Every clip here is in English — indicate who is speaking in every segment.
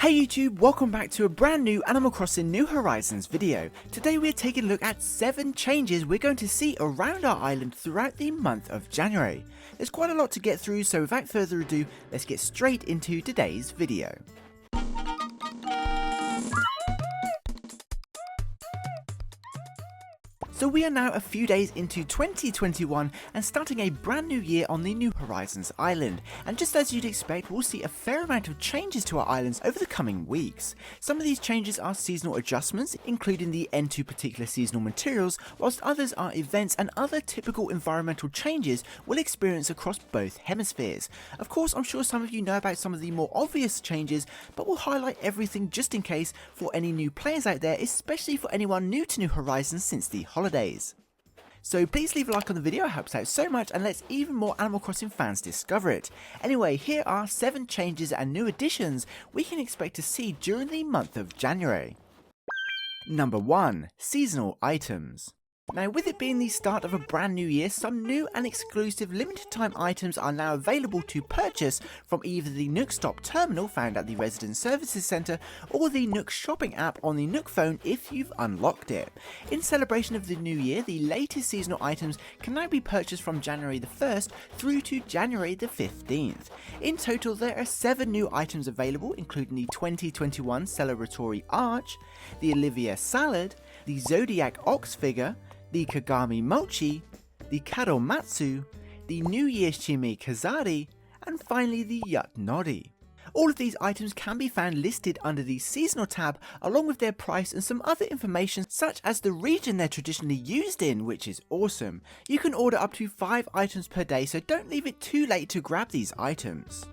Speaker 1: Hey YouTube, welcome back to a brand new Animal Crossing New Horizons video. Today we're taking a look at 7 changes we're going to see around our island throughout the month of January. There's quite a lot to get through, so without further ado, let's get straight into today's video. So we are now a few days into 2021 and starting a brand new year on the New Horizons island, and just as you'd expect, we'll see a fair amount of changes to our islands over the coming weeks. Some of these changes are seasonal adjustments, including the end to particular seasonal materials, whilst others are events and other typical environmental changes we'll experience across both hemispheres. Of course, I'm sure some of you know about some of the more obvious changes, but we'll highlight everything just in case for any new players out there, especially for anyone new to New Horizons since the holidays. So please leave a like on the video, it helps out so much and lets even more Animal Crossing fans discover it. Anyway, here are 7 changes and new additions we can expect to see during the month of January. Number 1. Seasonal items. Now, with it being the start of a brand new year, some new and exclusive limited time items are now available to purchase from either the Nook Stop terminal found at the Resident Services Centre or the Nook shopping app on the Nook phone if you've unlocked it. In celebration of the new year, the latest seasonal items can now be purchased from January the 1st through to January the 15th. In total, there are 7 new items available, including the 2021 Celebratory Arch, the Olivia Salad, the Zodiac Ox figure, the Kagami Mochi, the Kadomatsu, the New Year's Chimi Kazari, and finally the Yut Nori. All of these items can be found listed under the seasonal tab along with their price and some other information such as the region they're traditionally used in, which is awesome. You can order up to 5 items per day, so don't leave it too late to grab these items.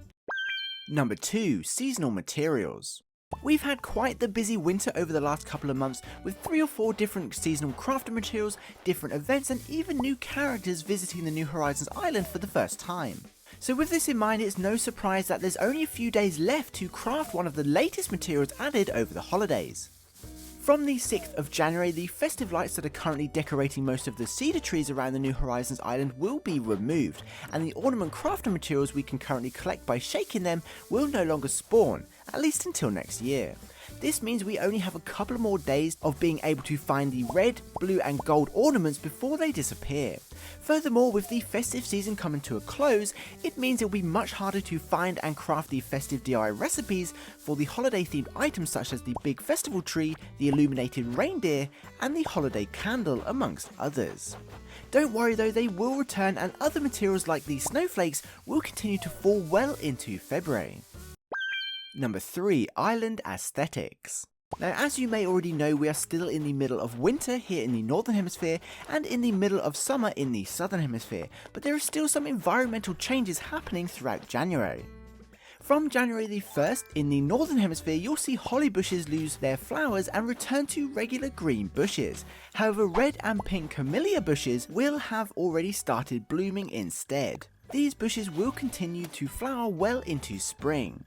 Speaker 1: Number 2. Seasonal materials. We've had quite the busy winter over the last couple of months with 3 or 4 different seasonal crafting materials, different events and even new characters visiting the New Horizons island for the first time. So with this in mind, it's no surprise that there's only a few days left to craft one of the latest materials added over the holidays. From the 6th of January, the festive lights that are currently decorating most of the cedar trees around the New Horizons island will be removed, and the ornament crafting materials we can currently collect by shaking them will no longer spawn, at least until next year. This means we only have a couple more days of being able to find the red, blue and gold ornaments before they disappear. Furthermore, with the festive season coming to a close, it means it will be much harder to find and craft the festive DIY recipes for the holiday themed items such as the big festival tree, the illuminated reindeer and the holiday candle, amongst others. Don't worry though, they will return and other materials like the snowflakes will continue to fall well into February. Number 3. Island aesthetics. Now, as you may already know, we are still in the middle of winter here in the Northern Hemisphere and in the middle of summer in the Southern Hemisphere, but there are still some environmental changes happening throughout January. From January the 1st, in the Northern Hemisphere, you'll see holly bushes lose their flowers and return to regular green bushes. However, red and pink camellia bushes will have already started blooming instead. These bushes will continue to flower well into spring.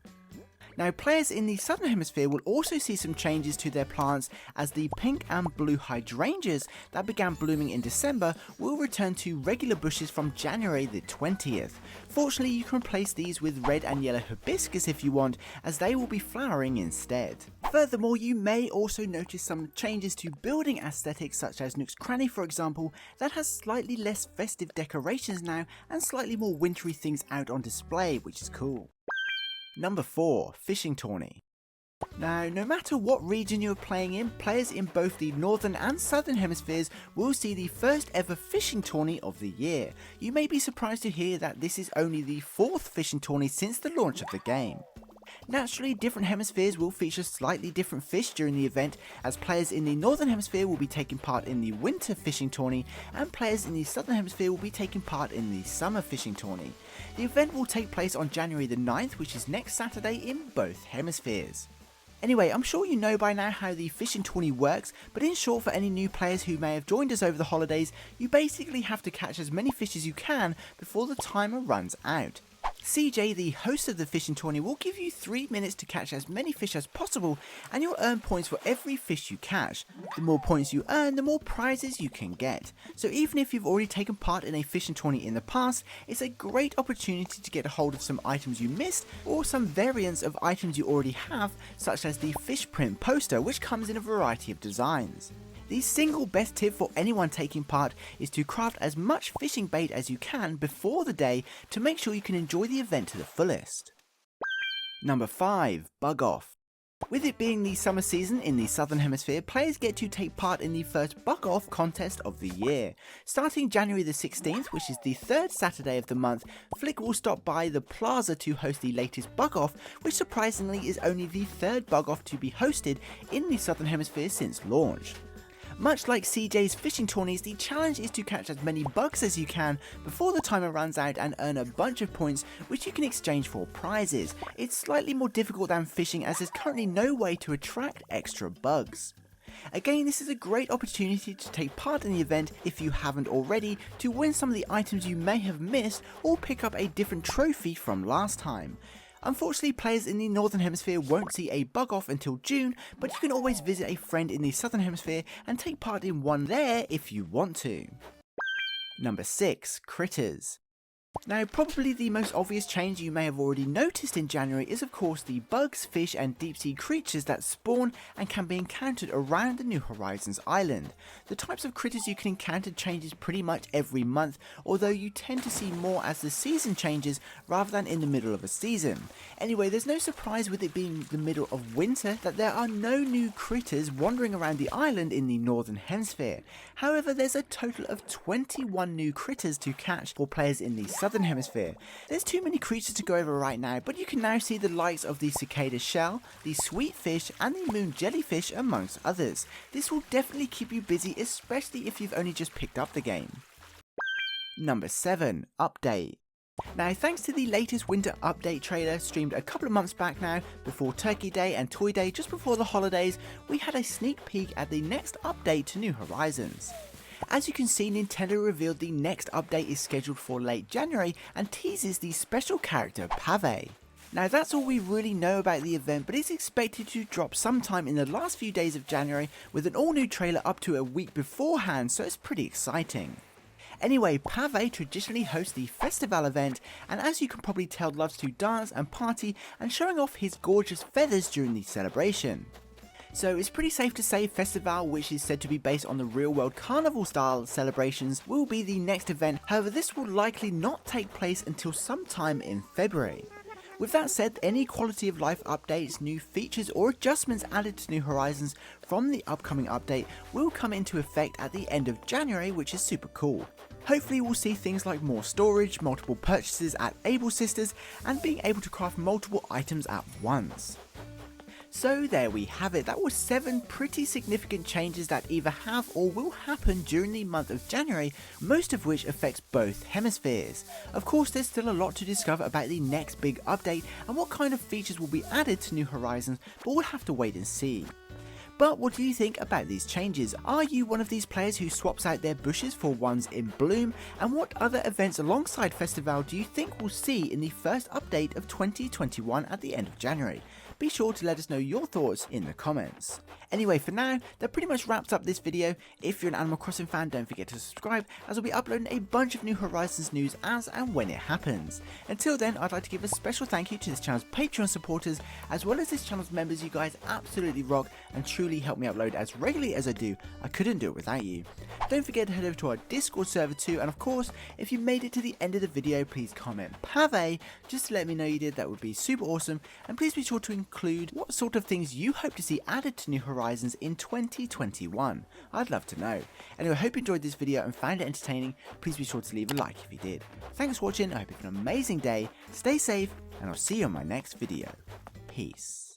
Speaker 1: Now, players in the Southern Hemisphere will also see some changes to their plants as the pink and blue hydrangeas that began blooming in December will return to regular bushes from January the 20th. Fortunately, you can replace these with red and yellow hibiscus if you want, as they will be flowering instead. Furthermore, you may also notice some changes to building aesthetics such as Nook's Cranny, for example, that has slightly less festive decorations now and slightly more wintry things out on display, which is cool. Number 4. Fishing Tourney. Now, no matter what region you're playing in, players in both the Northern and Southern Hemispheres will see the first ever fishing tourney of the year. You may be surprised to hear that this is only the 4th fishing tourney since the launch of the game. Naturally, different hemispheres will feature slightly different fish during the event, as players in the Northern Hemisphere will be taking part in the Winter Fishing Tourney and players in the Southern Hemisphere will be taking part in the Summer Fishing Tourney. The event will take place on January the 9th, which is next Saturday in both hemispheres. Anyway, I'm sure you know by now how the fishing tourney works, but in short, for any new players who may have joined us over the holidays, you basically have to catch as many fish as you can before the timer runs out. CJ, the host of the fishing tourney, will give you 3 minutes to catch as many fish as possible, and you'll earn points for every fish you catch. The more points you earn, the more prizes you can get. So even if you've already taken part in a fishing tourney in the past, it's a great opportunity to get a hold of some items you missed, or some variants of items you already have, such as the fish print poster, which comes in a variety of designs. The single best tip for anyone taking part is to craft as much fishing bait as you can before the day to make sure you can enjoy the event to the fullest. Number 5. Bug Off. With it being the summer season in the Southern Hemisphere, players get to take part in the first Bug Off contest of the year. Starting January the 16th, which is the 3rd Saturday of the month, Flick will stop by the plaza to host the latest Bug Off, which surprisingly is only the 3rd Bug Off to be hosted in the Southern Hemisphere since launch. Much like CJ's fishing tourneys, the challenge is to catch as many bugs as you can before the timer runs out and earn a bunch of points which you can exchange for prizes. It's slightly more difficult than fishing as there's currently no way to attract extra bugs. Again, this is a great opportunity to take part in the event if you haven't already, to win some of the items you may have missed or pick up a different trophy from last time. Unfortunately, players in the Northern Hemisphere won't see a Bug Off until June, but you can always visit a friend in the Southern Hemisphere and take part in one there if you want to. Number 6. Critters. Now, probably the most obvious change you may have already noticed in January is of course the bugs, fish and deep sea creatures that spawn and can be encountered around the New Horizons island. The types of critters you can encounter changes pretty much every month, although you tend to see more as the season changes rather than in the middle of a season. Anyway, there's no surprise with it being the middle of winter that there are no new critters wandering around the island in the Northern Hemisphere. However, there's a total of 21 new critters to catch for players in the Southern Hemisphere. There's too many creatures to go over right now, but you can now see the likes of the cicada shell, the sweet fish and the moon jellyfish amongst others. This will definitely keep you busy, especially if you've only just picked up the game. Number 7. Update. Now, thanks to the latest winter update trailer streamed a couple of months back now, before Turkey Day and Toy Day just before the holidays, we had a sneak peek at the next update to New Horizons. As you can see, Nintendo revealed the next update is scheduled for late January and teases the special character PAVÉ. Now, that's all we really know about the event, but it's expected to drop sometime in the last few days of January with an all new trailer up to a week beforehand, so it's pretty exciting. Anyway, PAVÉ traditionally hosts the festival event, and as you can probably tell, loves to dance and party and showing off his gorgeous feathers during the celebration. So it's pretty safe to say Festival, which is said to be based on the real world carnival style celebrations, will be the next event. However, this will likely not take place until sometime in February. With that said, any quality of life updates, new features or adjustments added to New Horizons from the upcoming update will come into effect at the end of January, which is super cool. Hopefully we'll see things like more storage, multiple purchases at Able Sisters, and being able to craft multiple items at once. So there we have it. That was 7 pretty significant changes that either have or will happen during the month of January, most of which affects both hemispheres. Of course, there's still a lot to discover about the next big update and what kind of features will be added to New Horizons, but we'll have to wait and see. But what do you think about these changes? Are you one of these players who swaps out their bushes for ones in bloom? And what other events alongside Festival do you think we'll see in the first update of 2021 at the end of January? Be sure to let us know your thoughts in the comments. Anyway, for now, that pretty much wraps up this video. If you're an Animal Crossing fan, don't forget to subscribe, as I'll be uploading a bunch of New Horizons news as and when it happens. Until then, I'd like to give a special thank you to this channel's Patreon supporters, as well as this channel's members. You guys absolutely rock and truly help me upload as regularly as I do. I couldn't do it without you. Don't forget to head over to our Discord server too, and of course, if you made it to the end of the video, please comment PAVÉ just to let me know you did. That would be super awesome, and please be sure to include what sort of things you hope to see added to New Horizons in 2021. I'd love to know. Anyway, I hope you enjoyed this video and found it entertaining. Please be sure to leave a like if you did. Thanks for watching. I hope you have an amazing day, stay safe, and I'll see you on my next video. Peace.